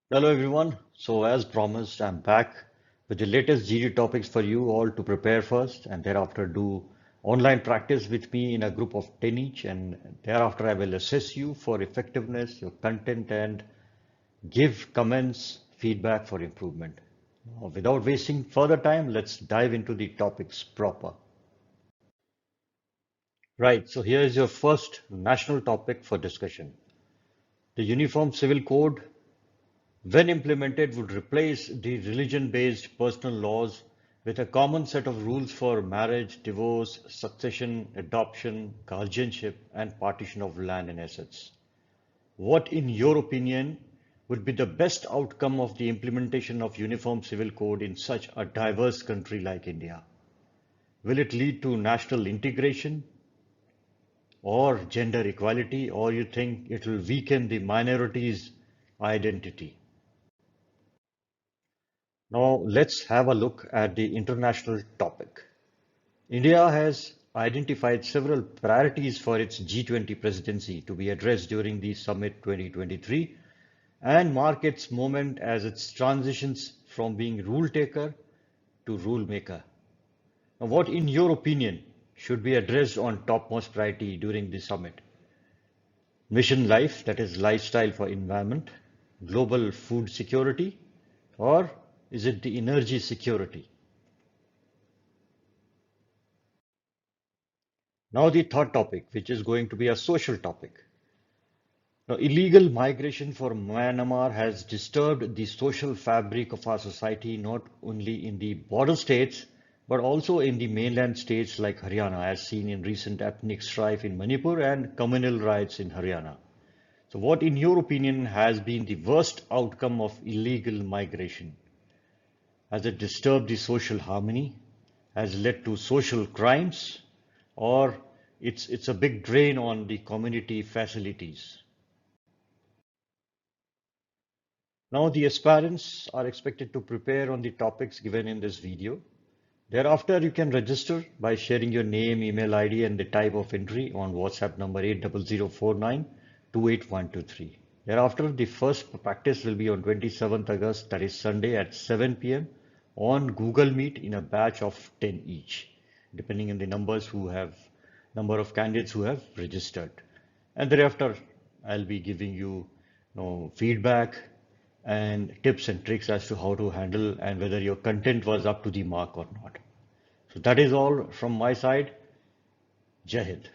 Hello everyone. So as promised, I'm back with the latest GD topics for you all to prepare first and thereafter do online practice with me in a group of 10 each, and thereafter I will assess you for effectiveness, your content, and give comments, feedback for improvement. Now, without wasting further time, let's dive into the topics proper. Right, so here is your first national topic for discussion. The Uniform Civil Code, when implemented, would replace the religion-based personal laws with a common set of rules for marriage, divorce, succession, adoption, guardianship, and partition of land and assets. What, in your opinion, would be the best outcome of the implementation of Uniform Civil Code in such a diverse country like India? Will it lead to national integration or gender equality, or you think it will weaken the minorities' identity? Now let's have a look at the international topic. India has identified several priorities for its G20 presidency to be addressed during the Summit 2023 and mark its moment as it transitions from being rule taker to rule maker. Now, what, in your opinion, should be addressed on topmost priority during the summit? Mission life, that is lifestyle for environment, global food security, or is it the energy security? Now the third topic, which is going to be a social topic. Now, illegal migration for Myanmar has disturbed the social fabric of our society, not only in the border states, but also in the mainland states like Haryana, as seen in recent ethnic strife in Manipur and communal riots in Haryana. So what, in your opinion, has been the worst outcome of illegal migration? Has it disturbed the social harmony? Has led to social crimes? Or it's a big drain on the community facilities? Now the aspirants are expected to prepare on the topics given in this video. Thereafter, you can register by sharing your name, email ID, and the type of entry on WhatsApp number 80049 28123. Thereafter, the first practice will be on 27th August, that is Sunday at 7 p.m. on Google Meet in a batch of 10 each, depending on the number of candidates who have registered. And thereafter, I'll be giving you feedback and tips and tricks as to how to handle and whether your content was up to the mark or not. So that is all from my side. Jai Hind.